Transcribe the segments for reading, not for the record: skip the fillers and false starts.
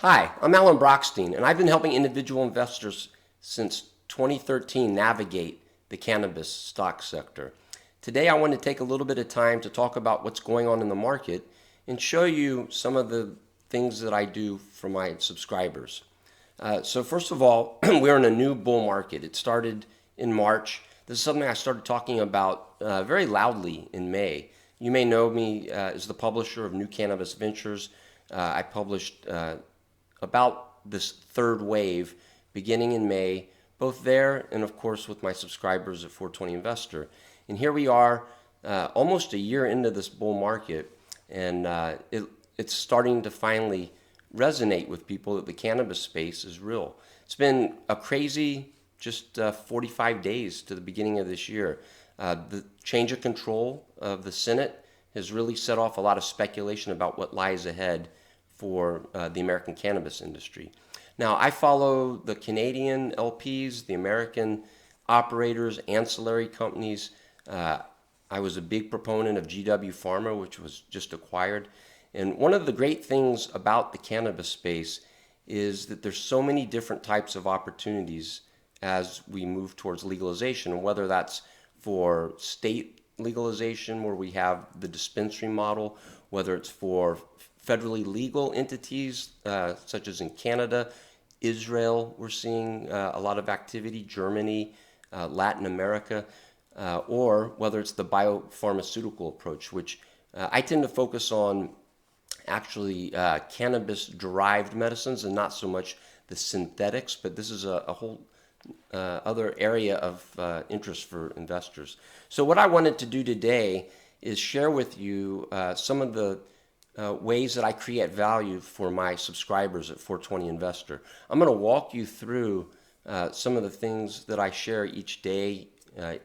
Hi, I'm Alan Brochstein, and I've been helping individual investors since 2013 navigate the cannabis stock sector. Today, I want to take a little bit of time to talk about what's going on in the market and show you some of the things that I do for my subscribers. So first of all, we're in a new bull market. It started in March. This is something I started talking about very loudly in May. You may know me as the publisher of New Cannabis Ventures. I published about this third wave beginning in May, both there and of course with my subscribers at 420 Investor. And here we are almost a year into this bull market, and it's starting to finally resonate with people that the cannabis space is real. It's been a crazy just 45 days to the beginning of this year. The change of control of the Senate has really set off a lot of speculation about what lies ahead for the American cannabis industry. Now, I follow the Canadian LPs, the American operators, ancillary companies. I was a big proponent of GW Pharma, which was just acquired. And one of the great things about the cannabis space is that there's so many different types of opportunities as we move towards legalization, and whether that's for state legalization where we have the dispensary model, whether it's for federally legal entities such as in Canada, Israel, we're seeing a lot of activity, Germany, Latin America, or whether it's the biopharmaceutical approach, which I tend to focus on actually cannabis-derived medicines and not so much the synthetics, but this is a whole other area of interest for investors. So what I wanted to do today is share with you some of the ways that I create value for my subscribers at 420 Investor. I'm going to walk you through some of the things that I share each day,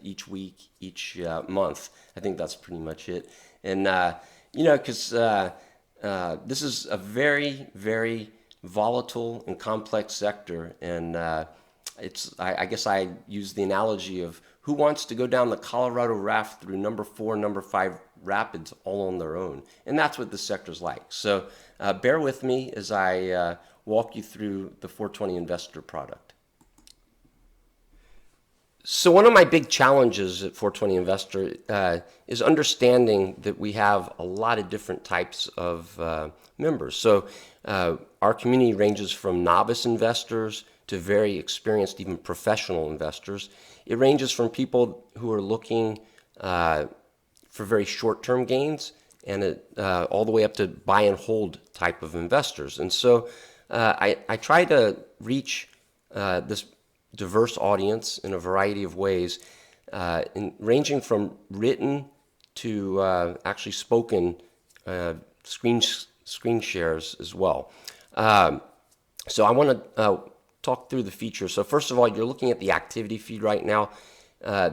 each week, each month. I think that's pretty much it. And, because this is a very, very volatile and complex sector, and I guess I use the analogy of who wants to go down the Colorado raft through number 4, number 5 rapids all on their own, and that's what this sector's like. So bear with me as I walk you through the 420 Investor product. So one of my big challenges at 420 Investor is understanding that we have a lot of different types of members. So our community ranges from novice investors to very experienced, even professional investors. It ranges from people who are looking for very short-term gains and all the way up to buy and hold type of investors. And so I try to reach this diverse audience in a variety of ways, ranging from written to actually spoken screen shares as well. So I want to talk through the features. So first of all, you're looking at the activity feed right now.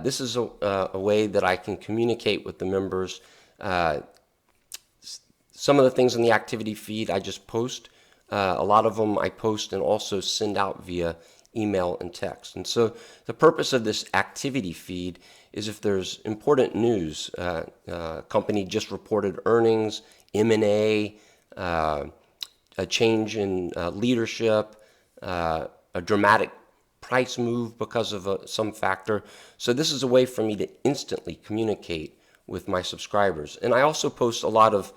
This is a way that I can communicate with the members. Some of the things in the activity feed I just post. A lot of them I post and also send out via email and text. And so the purpose of this activity feed is if there's important news, company just reported earnings, M&A, a change in leadership, a dramatic price move because of some factor. So this is a way for me to instantly communicate with my subscribers. And I also post a lot of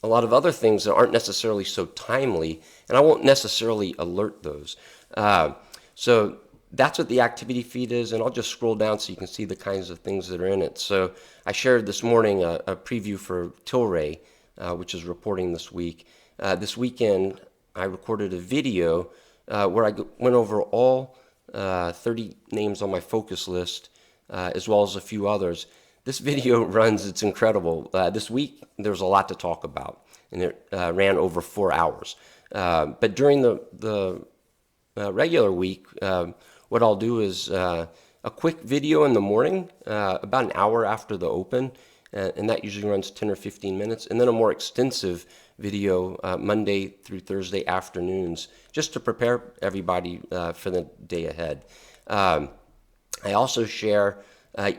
other things that aren't necessarily so timely, and I won't necessarily alert those. So that's what the activity feed is, and I'll just scroll down so you can see the kinds of things that are in it. So I shared this morning a preview for Tilray, which is reporting this week. This weekend, I recorded a video where I went over all 30 names on my focus list, as well as a few others. This video runs, it's incredible. This week, there's a lot to talk about, and it ran over 4 hours. But during the regular week, what I'll do is a quick video in the morning, about an hour after the open, and that usually runs 10 or 15 minutes, and then a more extensive video Monday through Thursday afternoons, just to prepare everybody for the day ahead. I also share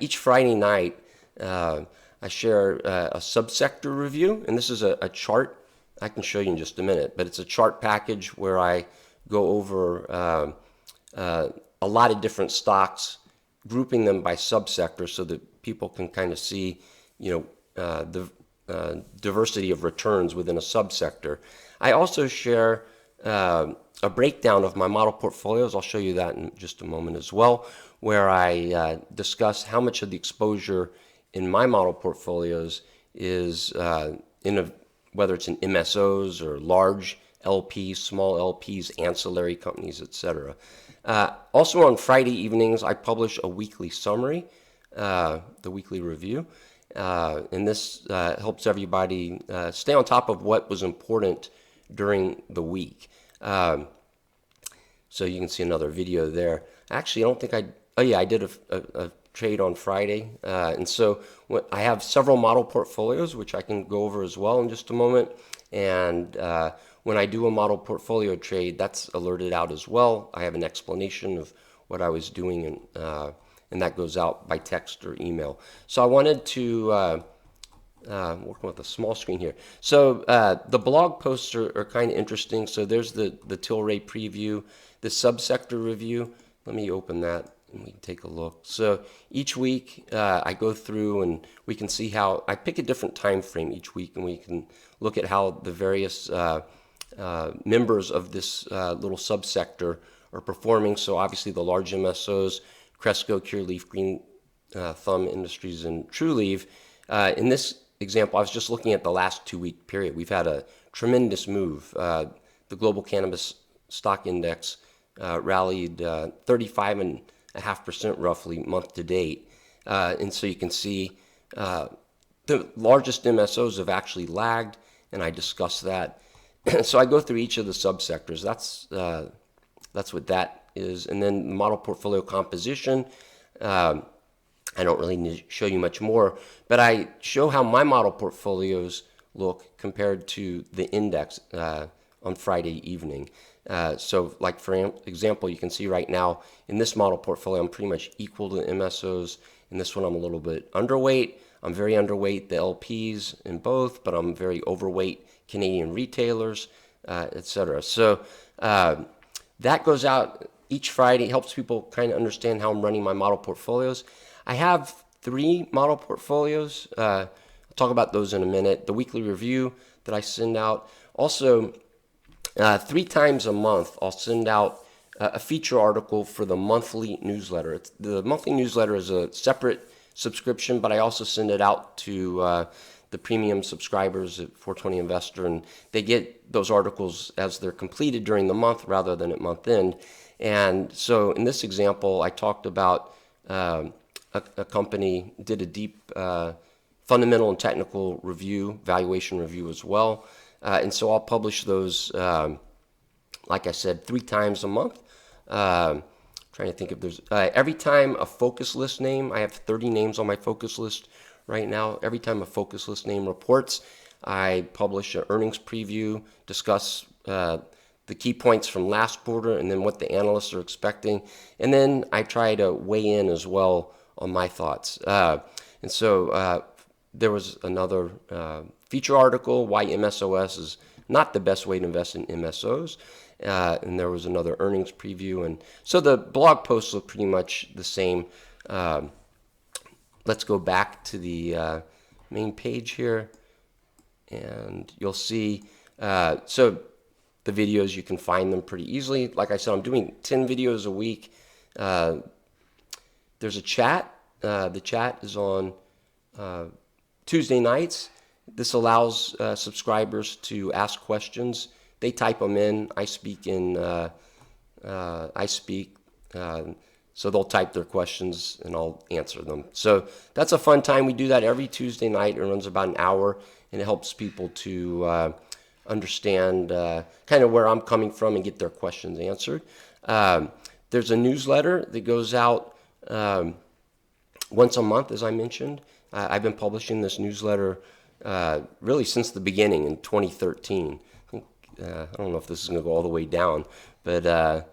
each Friday night, I share a subsector review, and this is a chart I can show you in just a minute, but it's a chart package where I go over a lot of different stocks, grouping them by subsector so that people can kind of see, the diversity of returns within a subsector. I also share a breakdown of my model portfolios. I'll show you that in just a moment as well, where I discuss how much of the exposure in my model portfolios is whether it's in MSOs or large LPs, small LPs, ancillary companies, etc. Also on Friday evenings, I publish a weekly summary, the weekly review, and this helps everybody stay on top of what was important during the week. So you can see another video there. Actually, I don't think I did a trade on Friday. And so I have several model portfolios, which I can go over as well in just a moment. And when I do a model portfolio trade, that's alerted out as well. I have an explanation of what I was doing, and that goes out by text or email. So I wanted to working with a small screen here. So the blog posts are kind of interesting. So there's the Tilray preview, the subsector review. Let me open that and we can take a look. So each week I go through and we can see how I pick a different time frame each week, and we can look at how the various members of this little subsector are performing. So obviously the large MSOs, Cresco, Cureleaf, Green Thumb Industries, and Trulieve. In this example, I was just looking at the last 2-week period. We've had a tremendous move. The global cannabis stock index rallied 35.5% roughly month to date. And so you can see the largest MSOs have actually lagged, and I discuss that. So I go through each of the subsectors. That's what that is. And then the model portfolio composition. I don't really need to show you much more, but I show how my model portfolios look compared to the index on Friday evening. So like for example, you can see right now in this model portfolio, I'm pretty much equal to the MSOs. In this one, I'm a little bit underweight. I'm very underweight the LPs in both, but I'm very overweight Canadian retailers, etc. So that goes out each Friday, helps people kind of understand how I'm running my model portfolios. I have 3 model portfolios. I'll talk about those in a minute. The weekly review that I send out. Also, 3 times a month, I'll send out a feature article for the monthly newsletter. The monthly newsletter is a separate subscription, but I also send it out to the premium subscribers at 420 Investor, and they get those articles as they're completed during the month rather than at month end. And so in this example, I talked about a company, did a deep fundamental and technical review, valuation review as well. And so I'll publish those, like I said, 3 times a month. Trying to think if there's, every time a focus list name, I have 30 names on my focus list right now. Every time a focus list name reports, I publish an earnings preview, discuss the key points from last quarter and then what the analysts are expecting. And then I try to weigh in as well on my thoughts. And so there was another feature article, why MSOS is not the best way to invest in MSOs. And there was another earnings preview. And so the blog posts look pretty much the same. Let's go back to the main page here. And you'll see, so the videos, you can find them pretty easily. Like I said, I'm doing 10 videos a week. There's a chat. The chat is on Tuesday nights. This allows subscribers to ask questions. They type them in. I speak, so they'll type their questions and I'll answer them. So that's a fun time. We do that every Tuesday night. It runs about an hour, and it helps people to understand kind of where I'm coming from and get their questions answered. There's a newsletter that goes out once a month, as I mentioned. I've been publishing this newsletter really since the beginning in 2013. I don't know if this is going to go all the way down, but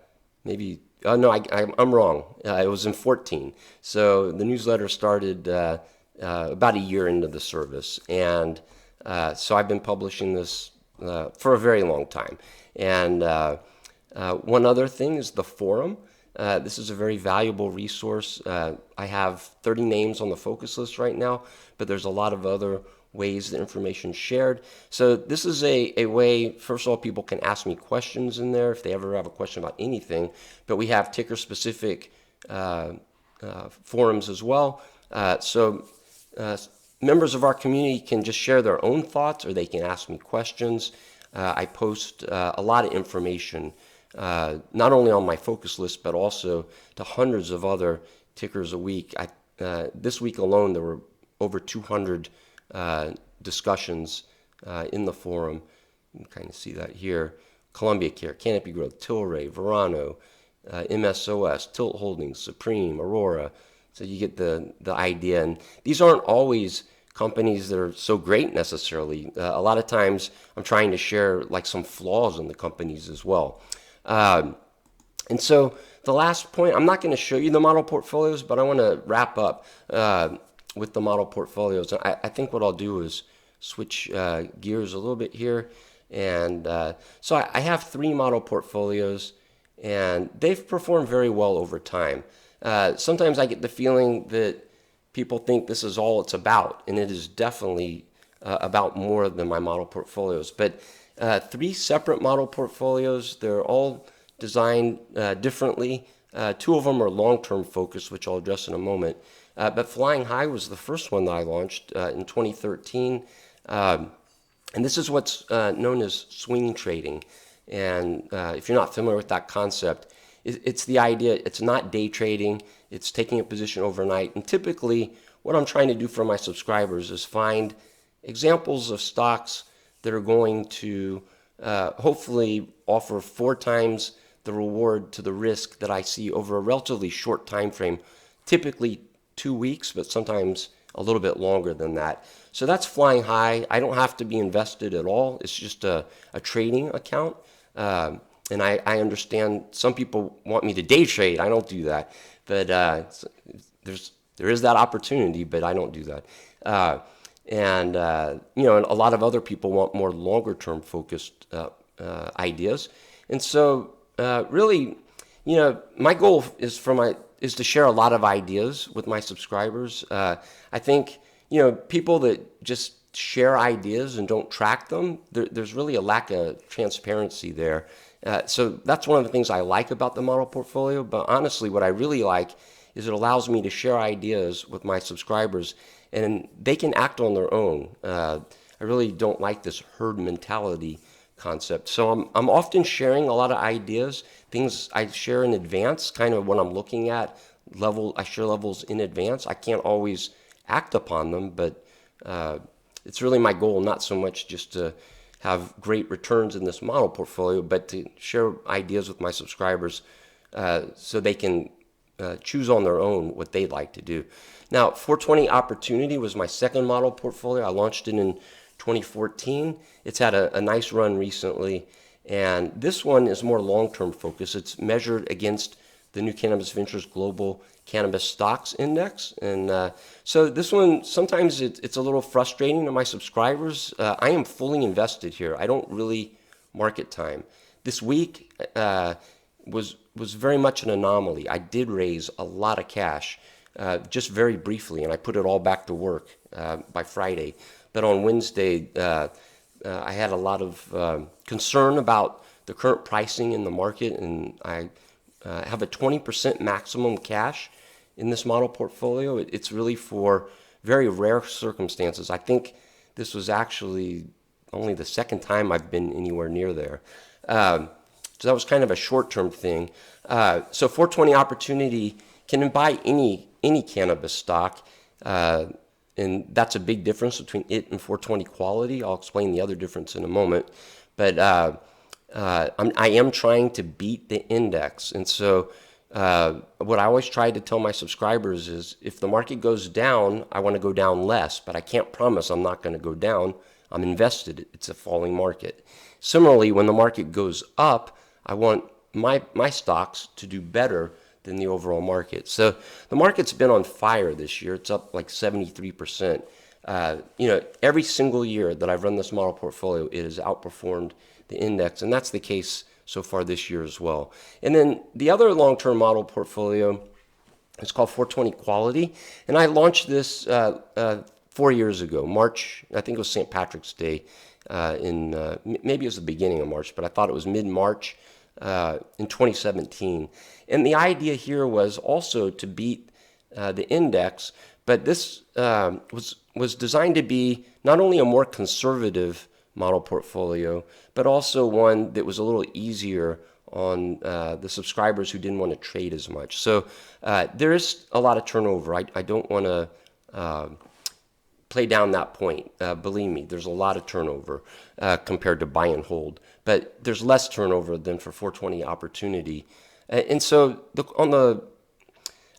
maybe, no, I'm wrong. It was in 14. So the newsletter started about a year into the service. And so I've been publishing this for a very long time. And one other thing is the forum. This is a very valuable resource. I have 30 names on the focus list right now, but there's a lot of other ways the information is shared. So this is a way, first of all, people can ask me questions in there if they ever have a question about anything, but we have ticker specific forums as well. So members of our community can just share their own thoughts, or they can ask me questions. I post a lot of information, not only on my focus list, but also to hundreds of other tickers a week. This week alone, there were over 200 discussions in the forum. You can kind of see that here. Columbia Care, Canopy Growth, Tilray, Verano, MSOS, Tilt Holdings, Supreme, Aurora. So you get the idea. And these aren't always companies that are so great necessarily. A lot of times I'm trying to share like some flaws in the companies as well. And so the last point, I'm not going to show you the model portfolios, but I want to wrap up with the model portfolios. I think what I'll do is switch gears a little bit here. And so I have 3 model portfolios, and they've performed very well over time. Sometimes I get the feeling that people think this is all it's about, and it is definitely about more than my model portfolios. But 3 separate model portfolios, they're all designed differently. 2 of them are long-term focused, which I'll address in a moment. But Flying High was the first one that I launched in 2013. And this is what's known as swing trading. And if you're not familiar with that concept, it's the idea, it's not day trading, it's taking a position overnight. And typically, what I'm trying to do for my subscribers is find examples of stocks that are going to hopefully offer 4 times the reward to the risk that I see over a relatively short time frame, typically 2 weeks, but sometimes a little bit longer than that. So that's Flying High. I don't have to be invested at all. It's just a trading account. And I understand some people want me to day trade. I don't do that. But there is that opportunity, but I don't do that. And a lot of other people want more longer term focused ideas. And so really, my goal is to share a lot of ideas with my subscribers. I think, people that just share ideas and don't track them, there's really a lack of transparency there. So that's one of the things I like about the model portfolio. But honestly, what I really like is it allows me to share ideas with my subscribers, and they can act on their own. I really don't like this herd mentality concept. So I'm often sharing a lot of ideas, things I share in advance, kind of when I'm looking at I share levels in advance. I can't always act upon them, but it's really my goal, not so much just to have great returns in this model portfolio, but to share ideas with my subscribers so they can choose on their own what they'd like to do. Now, 420 Opportunity was my second model portfolio. I launched it in 2014. It's had a nice run recently, and this one is more long-term focused. It's measured against the New Cannabis Ventures Global Cannabis Stocks Index. And so this one, sometimes it's a little frustrating to my subscribers. I am fully invested here. I don't really market time. This week was very much an anomaly. I did raise a lot of cash just very briefly, and I put it all back to work by Friday. But on Wednesday, I had a lot of concern about the current pricing in the market, and I have a 20% maximum cash in this model portfolio. It's really for very rare circumstances. I think this was actually only the second time I've been anywhere near there. So that was kind of a short-term thing. So 420 Opportunity can buy any cannabis stock, and that's a big difference between it and 420 Quality. I'll explain the other difference in a moment. But I am trying to beat the index. And so what I always try to tell my subscribers is if the market goes down, I want to go down less, but I can't promise I'm not going to go down. I'm invested. It's a falling market. Similarly, when the market goes up, I want my stocks to do better than the overall market. So the market's been on fire this year. It's up like 73%. every single year that I've run this model portfolio, it has outperformed the index, and that's the case so far this year as well. And then the other long-term model portfolio is called 420 Quality, and I launched this 4 years ago, March. I think it was St. Patrick's Day maybe it was the beginning of March, but I thought it was mid-March in 2017. And the idea here was also to beat the index, but this was designed to be not only a more conservative model portfolio, but also one that was a little easier on the subscribers who didn't want to trade as much. So there is a lot of turnover. I don't want to play down that point. Believe me, there's a lot of turnover compared to buy and hold, but there's less turnover than for 420 Opportunity. And so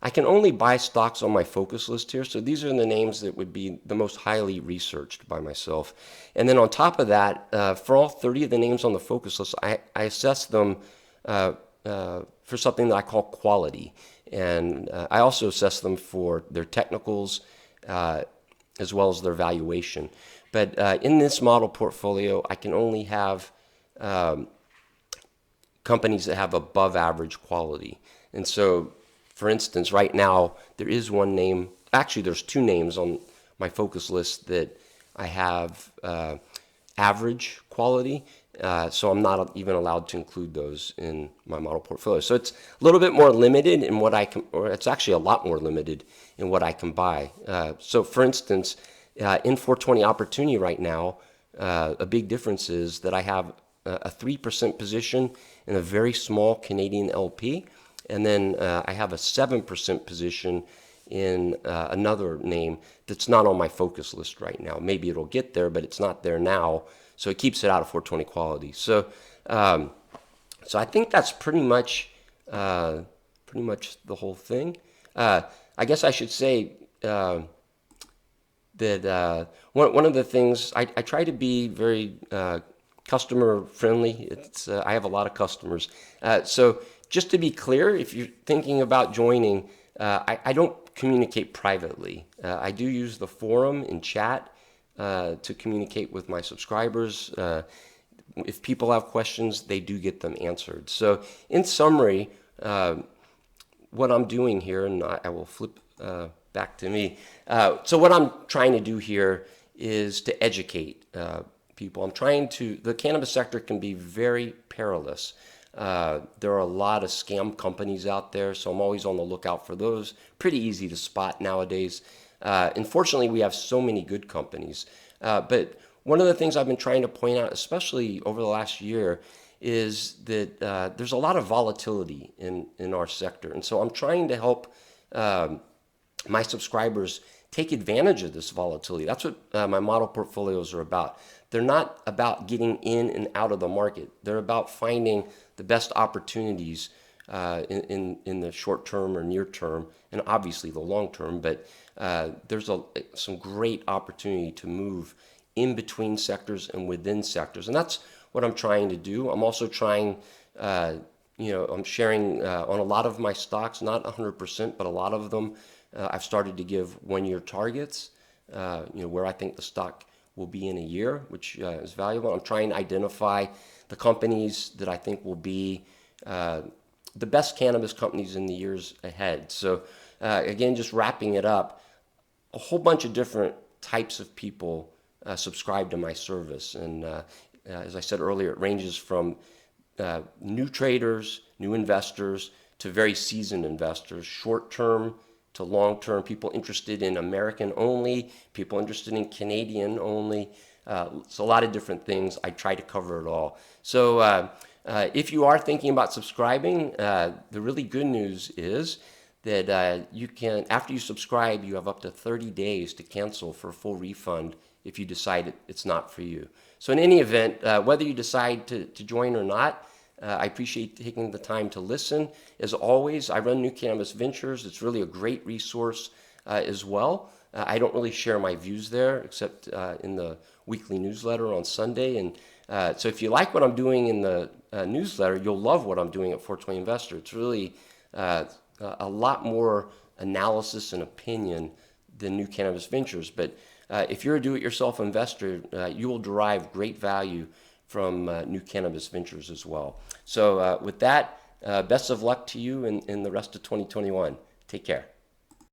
I can only buy stocks on my focus list here. So these are the names that would be the most highly researched by myself. And then on top of that, for all 30 of the names on the focus list, I assess them for something that I call quality. And I also assess them for their technicals as well as their valuation. But in this model portfolio, I can only have companies that have above average quality. And so, for instance, right now, there is one name, actually there's two names on my focus list that I have average quality, so I'm not even allowed to include those in my model portfolio. So it's a little bit more limited in what I can, or it's actually a lot more limited in what I can buy. So for instance, in 420 Opportunity right now, a big difference is that I have a 3% position in a very small Canadian LP, and then I have a 7% position in another name that's not on my focus list right now. Maybe it'll get there, but it's not there now, so it keeps it out of 420 Quality. So, so I think that's pretty much the whole thing. I guess I should say that one of the things I try to be very customer friendly. I have a lot of customers, so. Just to be clear, if you're thinking about joining, I don't communicate privately. I do use the forum and chat to communicate with my subscribers. If people have questions, they do get them answered. So in summary, what I'm doing here, and I will flip back to me. So what I'm trying to do here is to educate people. The cannabis sector can be very perilous. There are a lot of scam companies out there, so I'm always on the lookout for those. Pretty easy to spot nowadays. Unfortunately, we have so many good companies. But one of the things I've been trying to point out, especially over the last year, is that there's a lot of volatility in our sector. And so I'm trying to help my subscribers take advantage of this volatility. That's what my model portfolios are about. They're not about getting in and out of the market. They're about finding the best opportunities in the short term or near term, and obviously the long term. But there's some great opportunity to move in between sectors and within sectors, and that's what I'm trying to do. I'm also trying, I'm sharing on a lot of my stocks, not 100%, but a lot of them. I've started to give 1-year targets, where I think the stock will be in a year, which is valuable. I'm trying to identify the companies that I think will be the best cannabis companies in the years ahead. So again, just wrapping it up, a whole bunch of different types of people subscribe to my service. And as I said earlier, it ranges from new traders, new investors, to very seasoned investors, short-term to long-term, people interested in American only, people interested in Canadian only. It's a lot of different things. I try to cover it all. So if you are thinking about subscribing, the really good news is that you can, after you subscribe, you have up to 30 days to cancel for a full refund if you decide it's not for you. So in any event, whether you decide to join or not, I appreciate taking the time to listen. As always, I run New Cannabis Ventures. It's really a great resource as well. I don't really share my views there except in the weekly newsletter on Sunday. And so if you like what I'm doing in the newsletter, you'll love what I'm doing at 420 Investor. It's really a lot more analysis and opinion than New Cannabis Ventures. But if you're a do-it-yourself investor, you will derive great value from new cannabis ventures as well. So with that, best of luck to you in the rest of 2021. Take care.